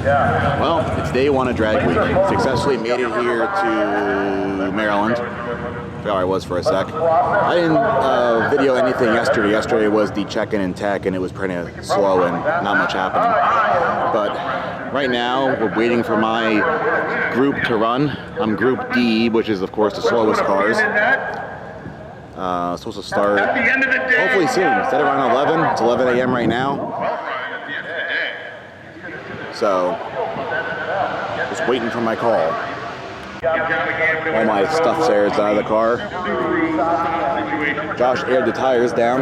Well, it's day one of drag week. Successfully made it here to Maryland. There I was for a sec. I didn't video anything yesterday. Yesterday was the check-in and tech, and it was pretty slow and not much happening. But right now, we're waiting for my group to run. I'm Group D, which is, of course, the slowest cars. Supposed to start hopefully soon. Instead of around 11, it's 11 a.m. right now. So, just waiting for my call. All my stuff's airs out of the car. Josh aired the tires down.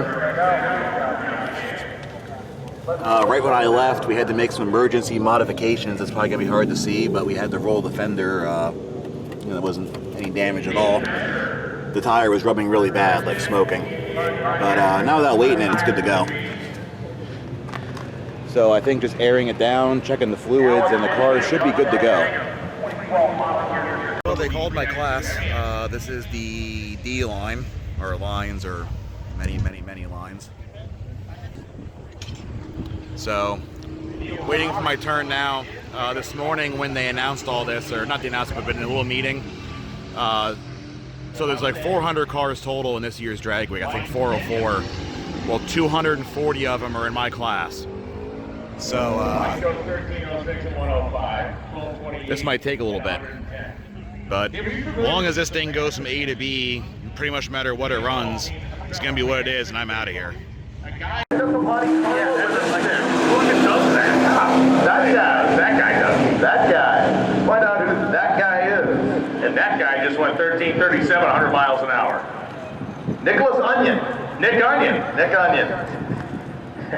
Right when I left, we had to make some emergency modifications. It's probably gonna be hard to see, but we had to roll the fender. There wasn't any damage at all. The tire was rubbing really bad, like smoking. But now without waiting it, it's good to go. So I think just airing it down, checking the fluids, and the car should be good to go. Well, they called my class. This is the D line, or lines, or many, many, many lines. So, waiting for my turn now. This morning when they announced all this, or not the announcement, but in a little meeting, so there's like 400 cars total in this year's drag week. I think 404. Well, 240 of them are in my class. So this might take a little bit, but as long as this thing goes from A to B, pretty much no matter what it runs, it's gonna be what it is, and I'm out of here. That guy does. That guy. Find out who that guy is. And that guy just went 1337, 100 miles an hour. Nicholas Onion. Nick Onion. Nick Onion. I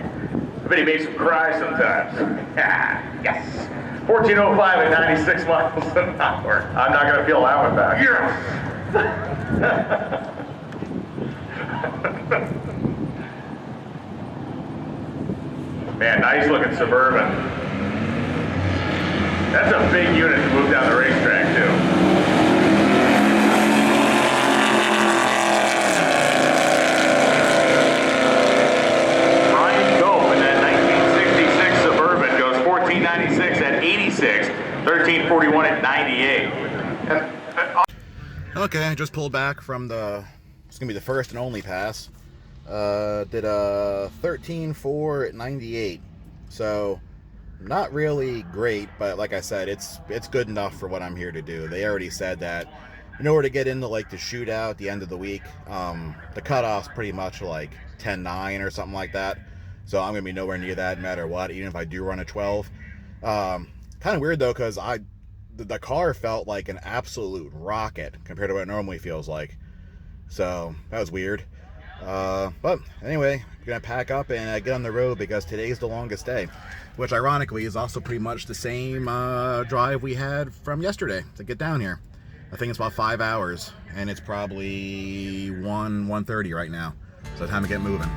bet he makes him cry sometimes. Yes. 1405 at 96 miles an hour. I'm not going to feel that one back. Yes. Man, nice looking Suburban. That's a big unit to move down the racetrack too. Brian Gope in that 1966 Suburban goes 1496 at 86, 1341 at 98. Okay, I just pulled back from it's gonna be the first and only pass. Did a 13.4 at 98. So not really great, but like I said, it's good enough for what I'm here to do. They already said that in order to get into like the shootout at the end of the week, the cutoff's pretty much like 10.9 or something like that. So I'm gonna be nowhere near that no matter what, even if I do run a 12. Kind of weird though, because the car felt like an absolute rocket compared to what it normally feels like. So that was weird. But anyway, I'm gonna pack up and get on the road because today's the longest day, which ironically is also pretty much the same drive we had from yesterday to get down here. I think it's about 5 hours, and it's probably 1:30 right now, so time to get moving.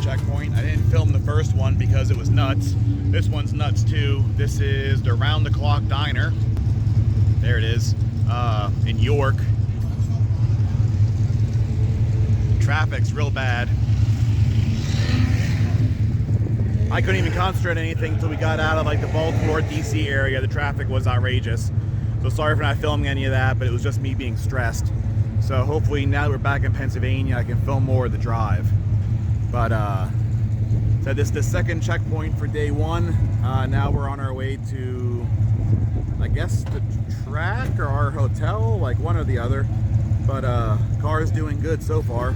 Checkpoint. I didn't film the first one because it was nuts. This one's nuts too. This is the Round the Clock Diner. There it is, in York. Traffic's real bad. I couldn't even concentrate on anything until we got out of like the Baltimore, DC area. The traffic was outrageous. So sorry for not filming any of that, but it was just me being stressed. So hopefully now that we're back in Pennsylvania, I can film more of the drive. But so this is the second checkpoint for day one. Now we're on our way to, I guess, the track or our hotel, like one or the other. But car is doing good so far.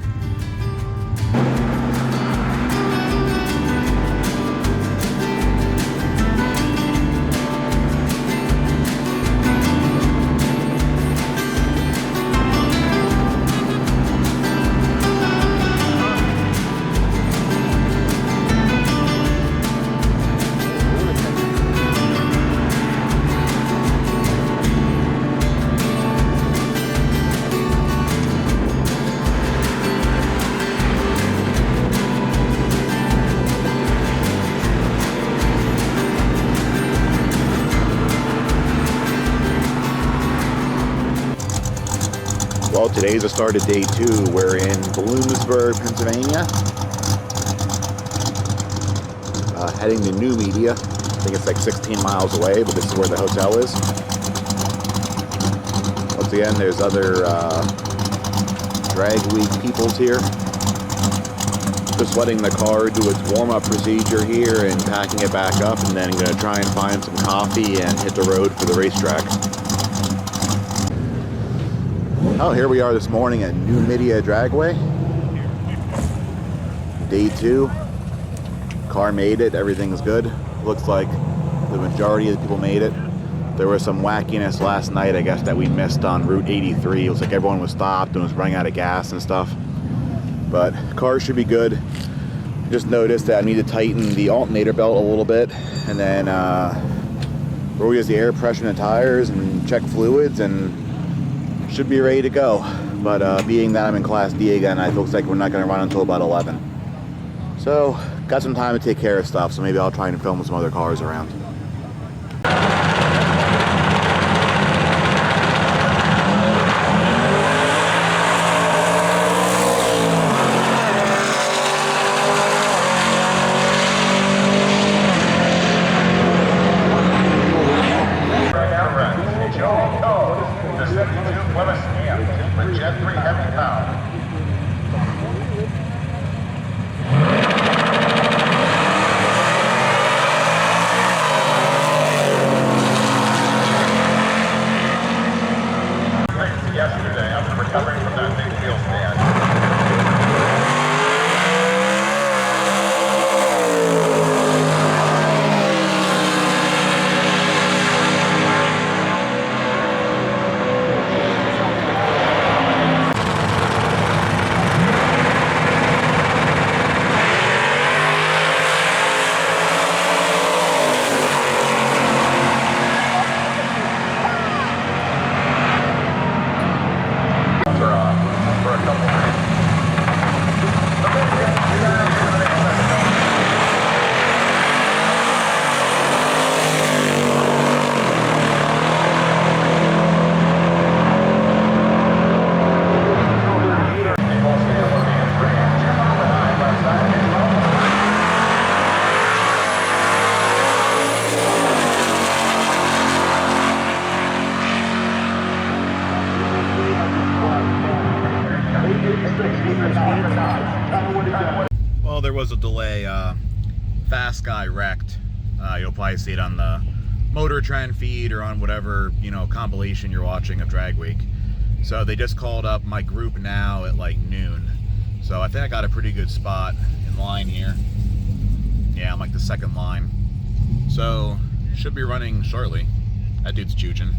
Well, today's the start of day 2. We're in Bloomsburg, Pennsylvania. Heading to New Midia. I think it's like 16 miles away, but this is where the hotel is. Once again, there's other Dragweek peoples here. Just letting the car do its warm-up procedure here and packing it back up, and then going to try and find some coffee and hit the road for the racetrack. Oh, here we are this morning at New Midia Dragway. Day 2. Car made it. Everything's good. Looks like the majority of the people made it. There was some wackiness last night, I guess, that we missed on Route 83. It was like everyone was stopped and was running out of gas and stuff. But cars should be good. Just noticed that I need to tighten the alternator belt a little bit, and then raise the air pressure in the tires and check fluids, and should be ready to go. But being that I'm in Class D again, it looks like we're not going to run until about 11. So got some time to take care of stuff, so maybe I'll try and film some other cars around. Yesterday, I was recovering from that big wheel stand. Well, there was a delay. Fast Guy wrecked. You'll probably see it on the Motor Trend feed or on whatever, compilation you're watching of Dragweek. So they just called up my group now at like noon. So I think I got a pretty good spot in line here. Yeah, I'm like the second line. So should be running shortly. That dude's juicing.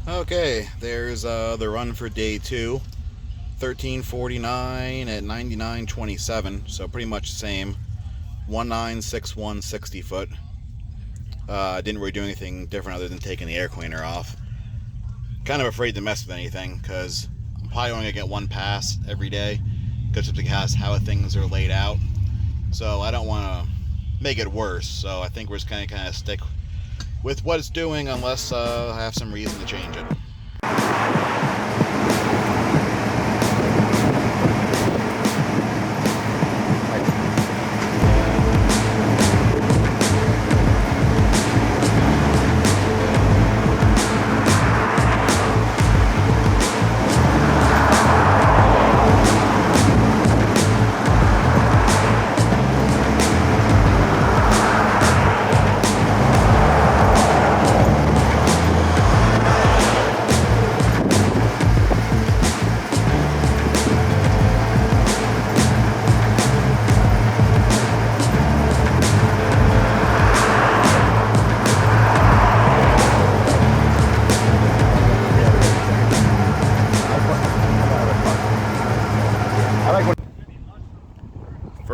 Okay, there's the run for day 2. 1349 at 99.27, so pretty much the same. 1961 60 foot. Didn't really do anything different other than taking the air cleaner off. Kind of afraid to mess with anything because I'm probably only gonna get one pass every day just because how things are laid out. So I don't want to make it worse. So I think we're just gonna kind of stick with what it's doing unless I have some reason to change it.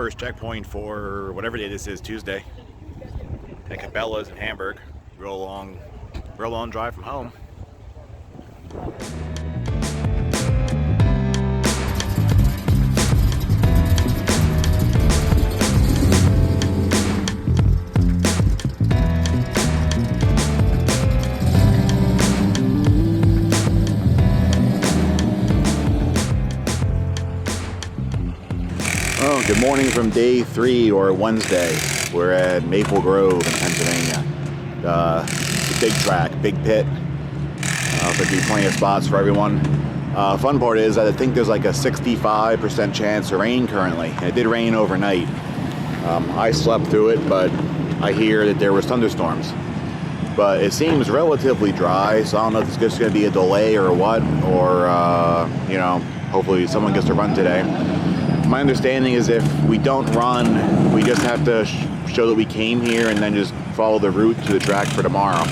first checkpoint for whatever day this is, Tuesday, at Cabela's in Hamburg. Real long drive from home. Oh, good morning from day 3 or Wednesday. We're at Maple Grove in Pennsylvania. It's a big track, big pit. There'll be plenty of spots for everyone. Fun part is that I think there's like a 65% chance of rain currently. And it did rain overnight. I slept through it, but I hear that there was thunderstorms. But it seems relatively dry, so I don't know if it's just going to be a delay or what, or, hopefully someone gets to run today. My understanding is if we don't run, we just have to show that we came here and then just follow the route to the track for tomorrow.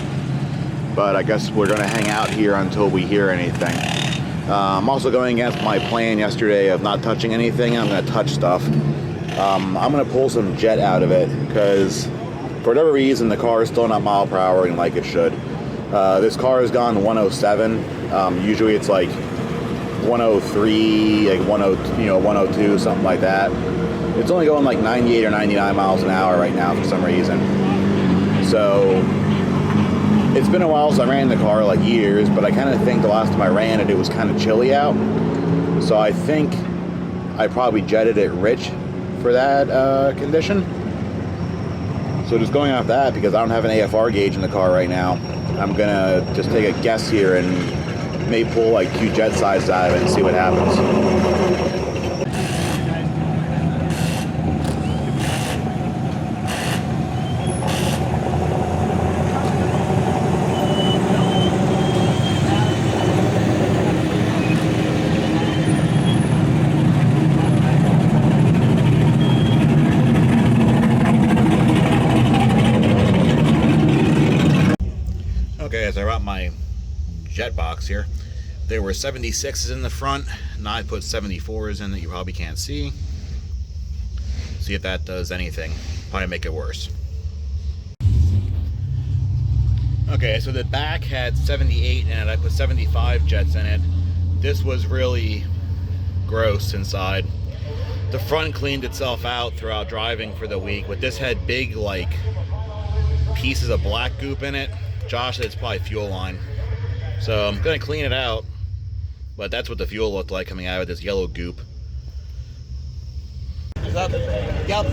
But I guess we're going to hang out here until we hear anything. I'm also going against my plan yesterday of not touching anything. I'm going to touch stuff. I'm going to pull some jet out of it because for whatever reason the car is still not mile per hour like it should. This car has gone 107. Usually it's like 103, like 102, something like that. It's only going like 98 or 99 miles an hour right now for some reason. So it's been a while since I ran the car, like years, but I kind of think the last time I ran it, it was kind of chilly out. So I think I probably jetted it rich for that condition. So just going off that, because I don't have an AFR gauge in the car right now, I'm gonna just take a guess here and may pull like 2 jet sizes out of it and see what happens. Okay, as I wrap my jet box here, there were 76s in the front. Now I put 74s in that you probably can't see. See if that does anything. Probably make it worse. Okay, so the back had 78 in it. I put 75 jets in it. This was really gross inside. The front cleaned itself out throughout driving for the week, but this had big like pieces of black goop in it. Josh said it's probably fuel line. So I'm gonna clean it out, but that's what the fuel looked like coming out of this yellow goop. Is that? Yep.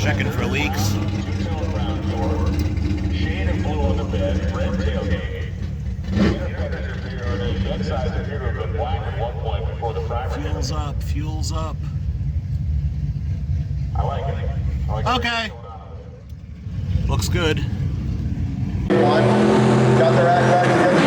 Checking for leaks. Fuel's up, fuel's up. I like it. Okay. Looks good. Got their act back together.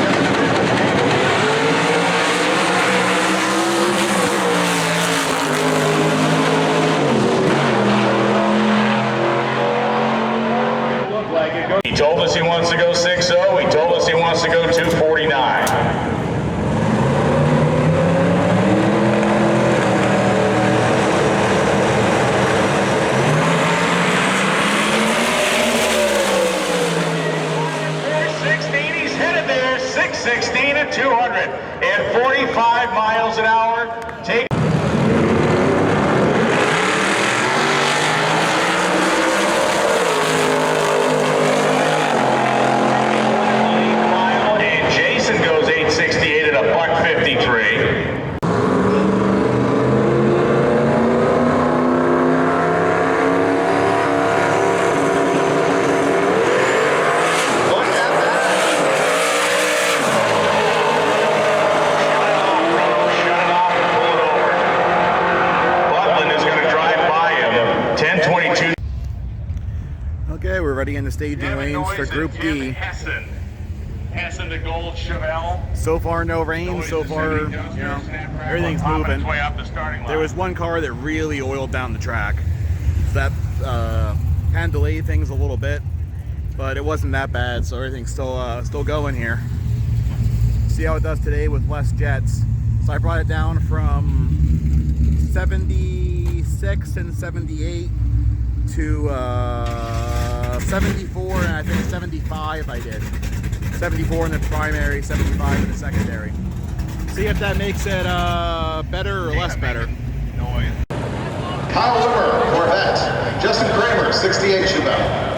He told us he wants to go 6.0. He told us he wants to go 2:49. At 245 miles an hour. Take and Jason goes 868 at a $153. Okay, we're ready in the staging lanes for Group D. Hessen to Gold Chevelle. So far, no rain. So far, everything's moving. There was one car that really oiled down the track. So that kind of delayed things a little bit, but it wasn't that bad. So everything's still going here. see how it does today with less jets. So I brought it down from 76 and 78 to 74 and I think 75 I did. 74 in the primary, 75 in the secondary. See if that makes it better or less better. Kyle Wimmer, Corvette. Justin Kramer, 68 Chevelle.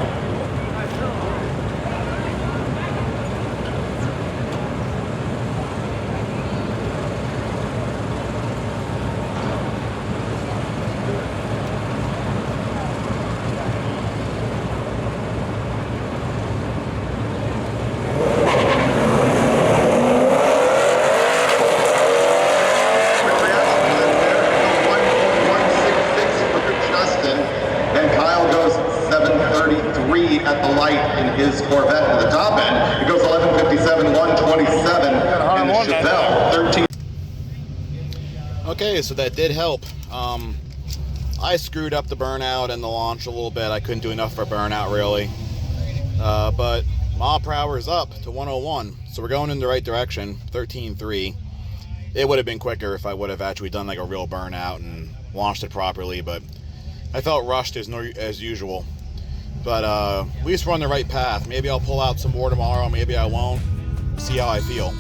At the light in his Corvette at the top end. It goes 11:57, 1:27 in the Chevelle 13. Okay, so that did help. I screwed up the burnout and the launch a little bit. I couldn't do enough for burnout really. But mile per hour is up to 101. So we're going in the right direction, 13.3. It would have been quicker if I would have actually done like a real burnout and launched it properly, but I felt rushed as usual. But at least we're on the right path. Maybe I'll pull out some more tomorrow, maybe I won't. See how I feel.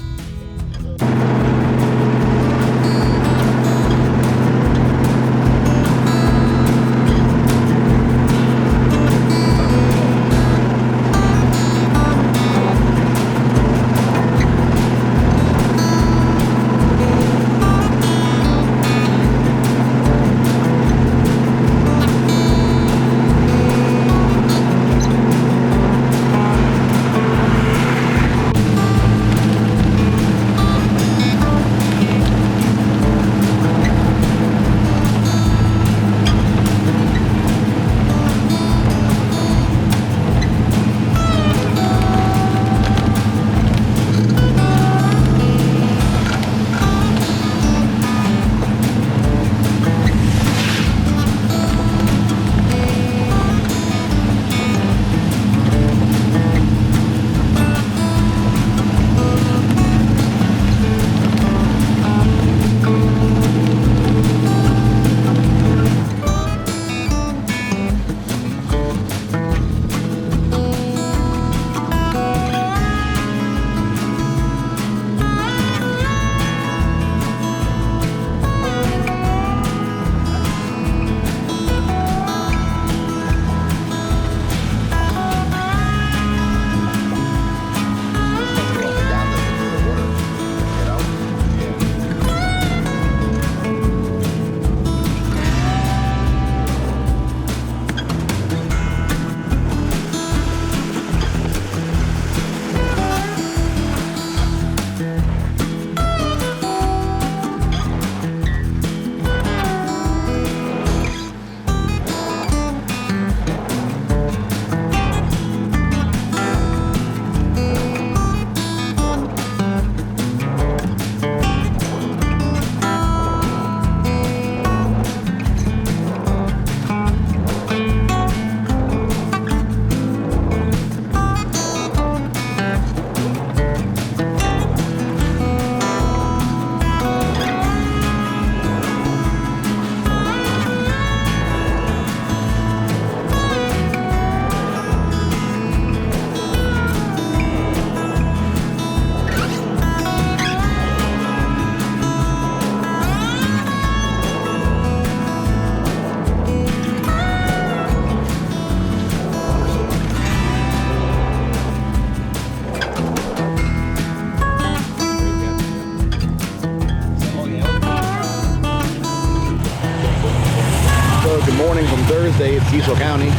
Thursday at Cecil County.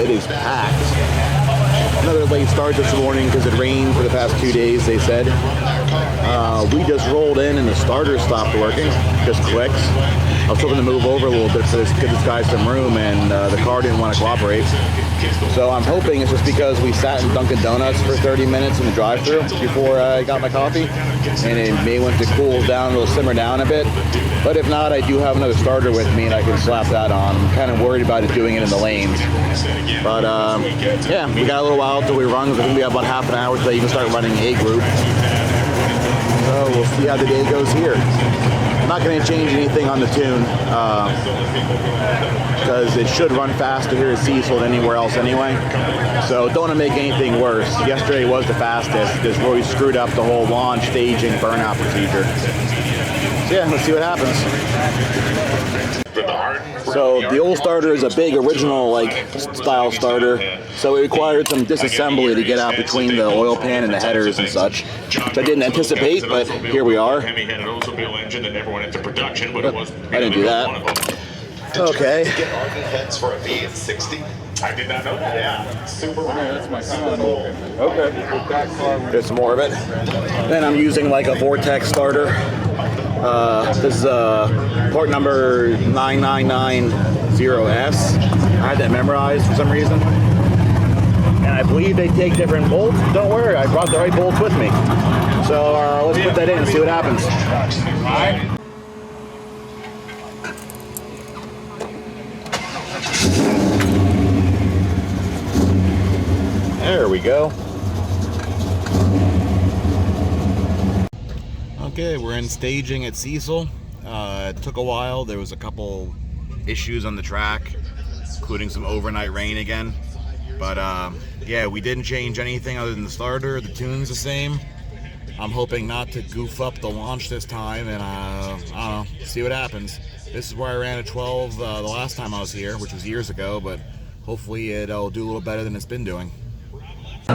It is packed. Another late start this morning because it rained for the past 2 days, they said. We just rolled in and the starter stopped working, just clicks. I was hoping to move over a little bit to give this guy some room, and the car didn't want to cooperate. So I'm hoping it's just because we sat in Dunkin' Donuts for 30 minutes in the drive-thru before I got my coffee, and it may want to cool down, it'll simmer down a bit. But if not, I do have another starter with me and I can slap that on. I'm kind of worried about it doing it in the lanes. But yeah, we got a little while until we run. I think we have about half an hour till you can start running A group. So we'll see how the day goes here. I'm not going to change anything on the tune because it should run faster here at Cecil than anywhere else anyway. So don't want to make anything worse. Yesterday was the fastest. This really screwed up the whole launch, staging, burnout procedure. So yeah, let's see what happens. So the old starter is a big original like style starter, so it required some disassembly to get out between the oil pan and the headers and such, which I didn't anticipate, but here we are. I didn't do that. Okay. I did not know that. Yeah. Super. That's my son. Okay. There's some more of it. Then I'm using like a Vortex starter. This is part number 9990S. I had that memorized for some reason. And I believe they take different bolts. Don't worry, I brought the right bolts with me. So let's put that in and see what happens. There we go. Okay, we're in staging at Cecil. It took a while. There was a couple issues on the track, including some overnight rain again. But yeah, we didn't change anything other than the starter. The tune's the same. I'm hoping not to goof up the launch this time, and I don't know, see what happens. This is where I ran a 12 the last time I was here, which was years ago, but hopefully it'll do a little better than it's been doing. So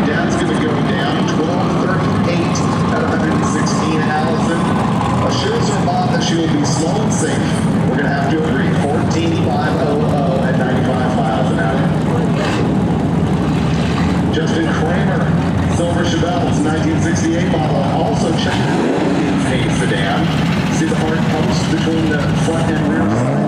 Dad's going to go down 12:38 at 116 Allison. Assures her mom that she will be slow and safe. We're going to have to agree 14,500 at 95 miles an hour. Justin Kramer, silver Chevelle, it's 1968 model. Also check out a sedan. See the hard post between the front and rear side.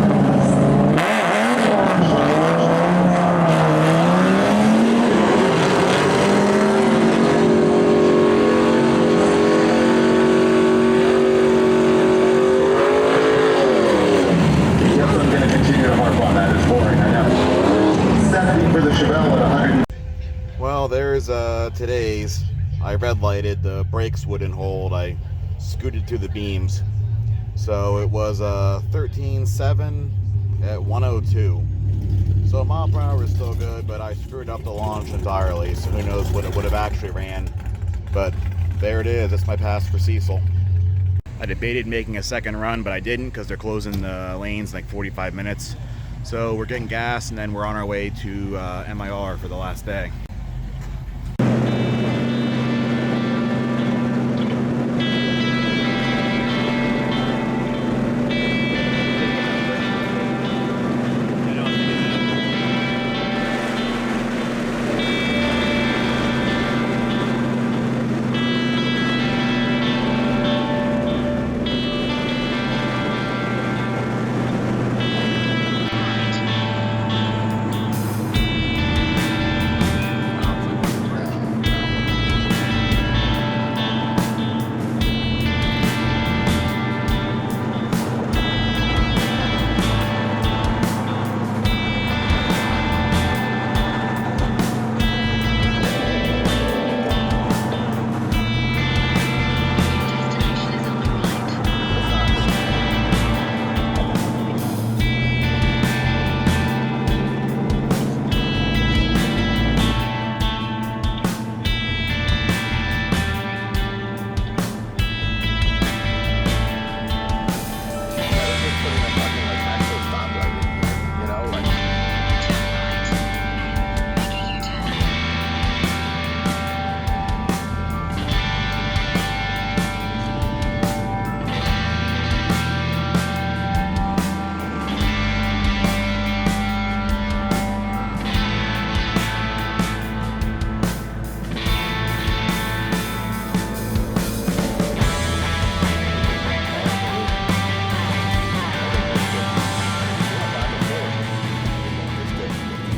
Well, there's today's. I red lighted, the brakes wouldn't hold. I scooted through the beams. So it was 13.7 at 102. So mile per hour is still good, but I screwed up the launch entirely. So who knows what it would have actually ran. But there it is. That's my pass for Cecil. I debated making a second run, but I didn't because they're closing the lanes in like 45 minutes. So we're getting gas, and then we're on our way to MIR for the last day.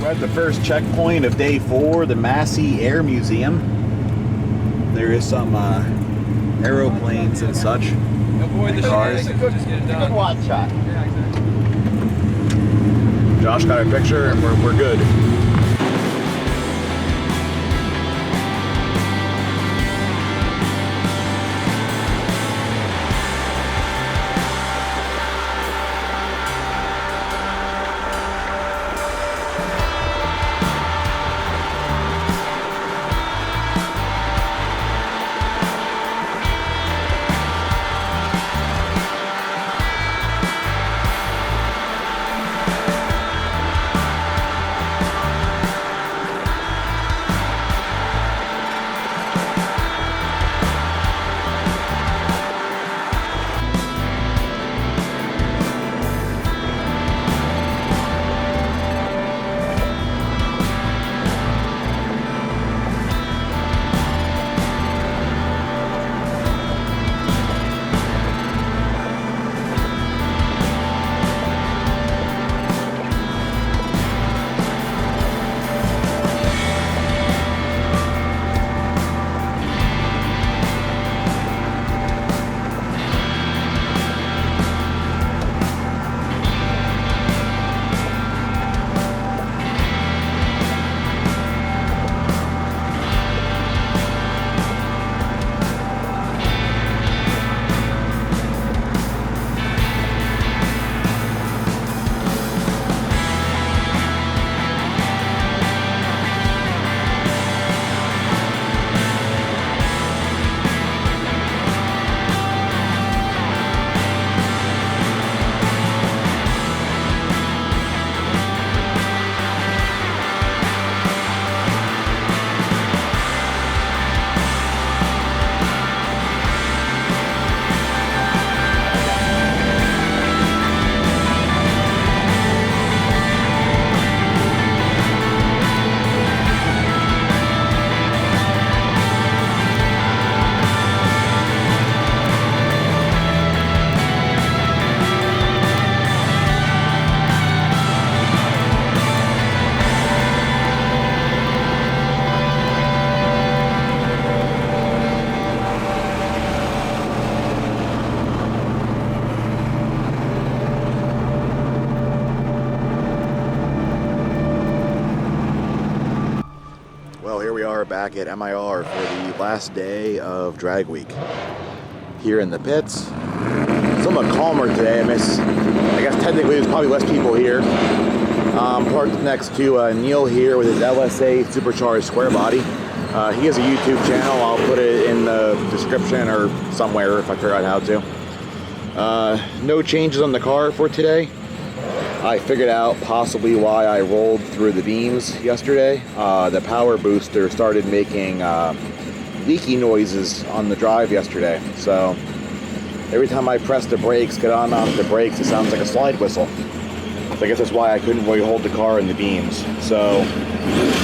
We're at the first checkpoint of day 4, the Massey Air Museum. There is some aeroplanes and such. Avoid the cars. Just get it done. Good watch shot. Yeah, exactly. Josh got a picture, and we're good. are back at MIR for the last day of drag week. Here in the pits. Somewhat calmer today. I guess technically there's probably less people here. Parked next to Neil here with his LSA supercharged square body. He has a YouTube channel. I'll put it in the description or somewhere if I figure out how to. No changes on the car for today. I figured out possibly why I rolled through the beams yesterday. The power booster started making leaky noises on the drive yesterday. So every time I press the brakes, get on off the brakes, it sounds like a slide whistle. So I guess that's why I couldn't really hold the car in the beams. So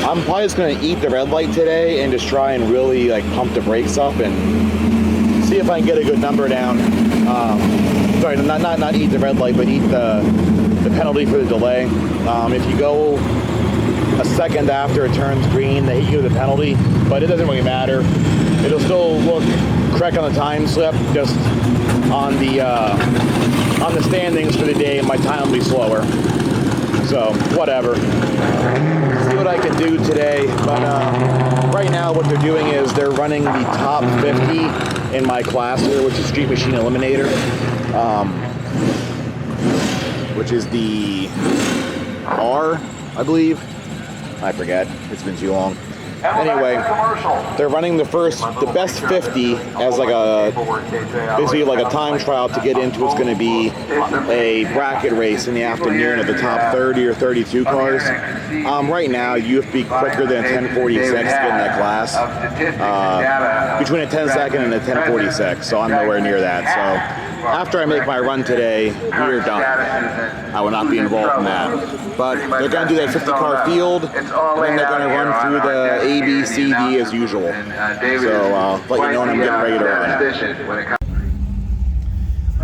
I'm probably just gonna eat the red light today and just try and really like pump the brakes up and see if I can get a good number down. Sorry, not eat the red light, but eat the penalty for the delay. If you go a second after it turns green, they hit you with a penalty, but it doesn't really matter. It'll still look correct on the time slip, just on the standings for the day, my time will be slower. So, whatever. See what I can do today, but right now what they're doing is they're running the top 50 in my class here, which is Street Machine Eliminator. Which is the R, I believe. I forget. It's been too long. Anyway, they're running the best 50 as like basically like a time trial to get into what's going to be a bracket race in the afternoon of the top 30 or 32 cars. Right now, you have to be quicker than a 1046 to get in that class. Between a 10-second and a 1046, so I'm nowhere near that. So after I make my run today, we're done. I will not be involved in that. But they're going to do that 50-car field, and then they're going to run through the A, B, C, D as usual. So let you know when I'm getting ready to run.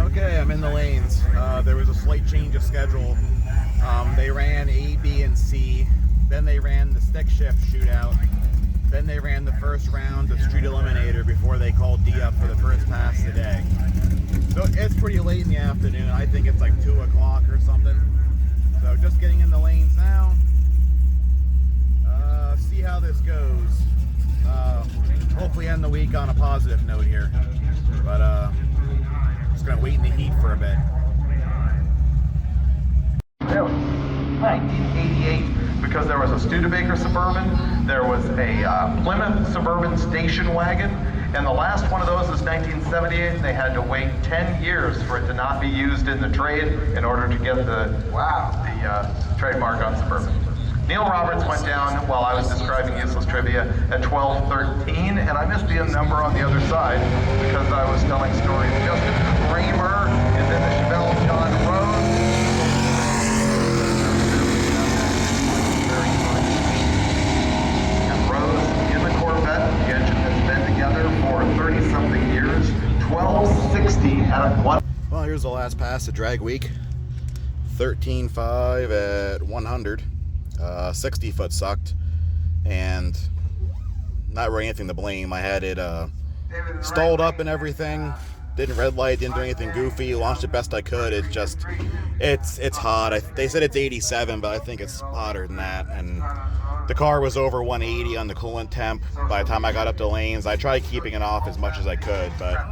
Okay, I'm in the lanes. There was a slight change of schedule. They ran A, B, and C. Then they ran the stick shift shootout. Then they ran the first round of Street Eliminator before they called D up for the first pass today. So it's pretty late in the afternoon. I think it's like 2 o'clock or something. So just getting in the lanes now. See how this goes. Hopefully end the week on a positive note here. But just gonna wait in the heat for a bit. 1988, because there was a Studebaker Suburban, there was a Plymouth Suburban station wagon, and the last one of those was 1978, and they had to wait 10 years for it to not be used in the trade in order to get the trademark on Suburban. Neil Roberts went down while I was describing useless trivia at 12:13, and I missed the number on the other side because I was telling stories. Justin Kramer is in the Chevelle John Rose. And Rose in the Corvette. The engine has been together for 30-something years. 1260 out of 1. Well, here's the last pass of drag week. 13.5 at 100. 60 foot sucked, and not really anything to blame. I had it stalled up and everything. Didn't red light, didn't do anything goofy. Launched it best I could. It's hot. They said it's 87, but I think it's hotter than that. And the car was over 180 on the coolant temp by the time I got up the lanes. I tried keeping it off as much as I could, but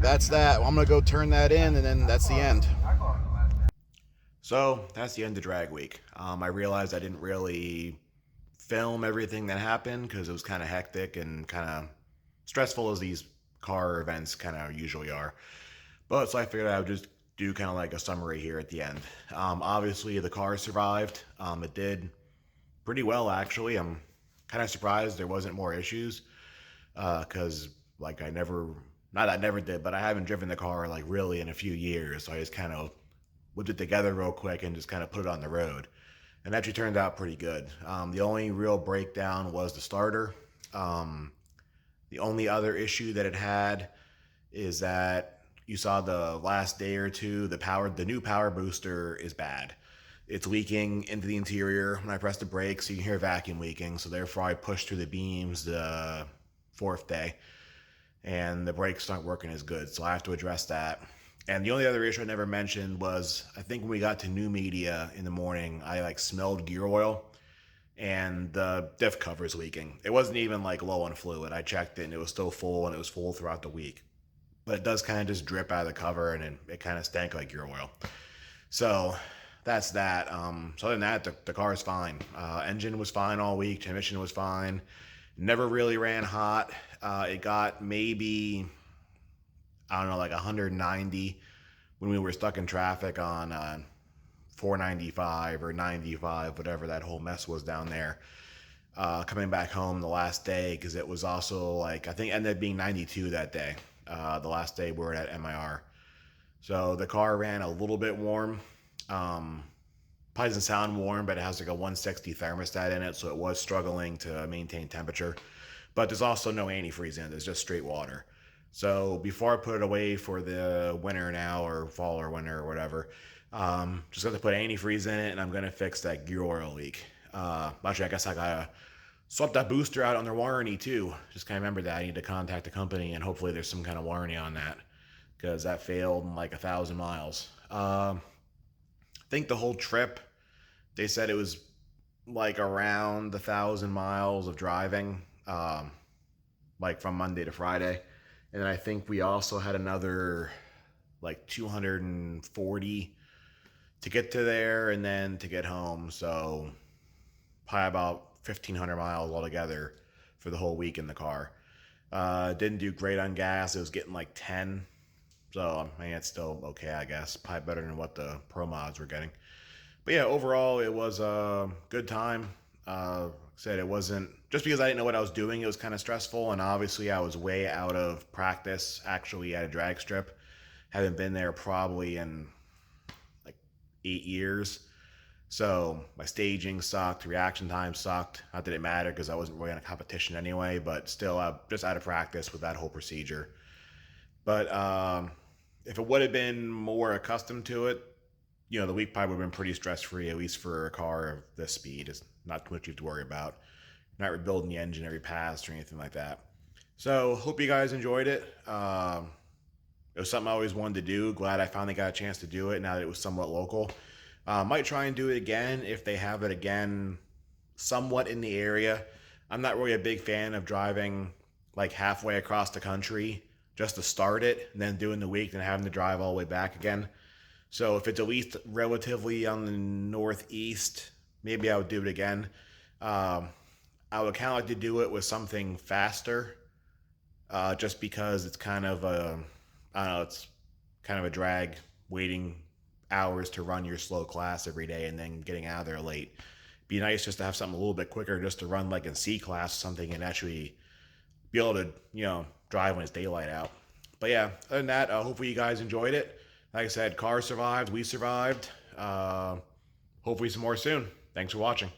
that's that. I'm gonna go turn that in, and then that's the end. So that's the end of drag week. I realized I didn't really film everything that happened because it was kind of hectic and kind of stressful as these car events kind of usually are. But so I figured I would just do kind of like a summary here at the end. Obviously the car survived. It did pretty well actually. I'm kind of surprised there wasn't more issues because like I never did, but I haven't driven the car like really in a few years. So I just kind of whipped it together real quick and just kind of put it on the road. And actually turned out pretty good. The only real breakdown was the starter. The only other issue that it had is that you saw the last day or two, the new power booster is bad. It's leaking into the interior. When I press the brakes, you can hear vacuum leaking. So therefore I pushed through the beams the 4th day and the brakes aren't working as good. So I have to address that. And the only other issue I never mentioned was, I think when we got to New Media in the morning, I like smelled gear oil. and the diff cover is leaking. It wasn't even like low on fluid. I checked it and it was still full, and it was full throughout the week. But it does kind of just drip out of the cover, and it kind of stank like gear oil. So that's that. So other than that, the car is fine. Engine was fine all week. Transmission was fine. Never really ran hot. It got maybe, I don't know, like 190 when we were stuck in traffic on 495 or 95, whatever that whole mess was down there. Coming back home the last day, because it was also like, I think it ended up being 92 that day. The last day we were at MIR. So the car ran a little bit warm. Probably doesn't sound warm, but it has like a 160 thermostat in it, so it was struggling to maintain temperature. But there's also no antifreeze in it. There's just straight water. So before I put it away for the winter now, or fall or winter or whatever, just got to put antifreeze in it, and I'm going to fix that gear oil leak. Actually, I guess I got to swap that booster out on their warranty too. Just kind of remember that I need to contact the company, and hopefully there's some kind of warranty on that, because that failed in like 1,000 miles. I think the whole trip, they said it was like around 1,000 miles of driving, like from Monday to Friday. And then I think we also had another like 240 to get to there and then to get home. So probably about 1,500 miles altogether for the whole week in the car. Didn't do great on gas. It was getting like 10. So I mean, it's still okay, I guess. Probably better than what the Pro mods were getting. But yeah, overall, it was a good time. Like I said, it wasn't, just because I didn't know what I was doing, it was kind of stressful. And obviously, I was way out of practice actually at a drag strip. Haven't been there probably in like 8 years. So my staging sucked, reaction time sucked. Not that it mattered, because I wasn't really in a competition anyway, but still just out of practice with that whole procedure. But if it would have been more accustomed to it, you know, the week probably would have been pretty stress-free, at least for a car of this speed. It's not too much you have to worry about. Not rebuilding the engine every pass or anything like that. So hope you guys enjoyed it. It was something I always wanted to do. Glad I finally got a chance to do it now that it was somewhat local. Might try and do it again if they have it again somewhat in the area. I'm not really a big fan of driving like halfway across the country just to start it and then doing the week and having to drive all the way back again. So if it's at least relatively on the northeast, maybe I would do it again. I would kind of like to do it with something faster, just because it's kind of a, I don't know, it's kind of a drag waiting hours to run your slow class every day and then getting out of there late. Be nice just to have something a little bit quicker, just to run like in C class or something and actually be able to, you know, drive when it's daylight out. But yeah, other than that, hopefully you guys enjoyed it. Like I said, car survived, we survived. Hopefully some more soon. Thanks for watching.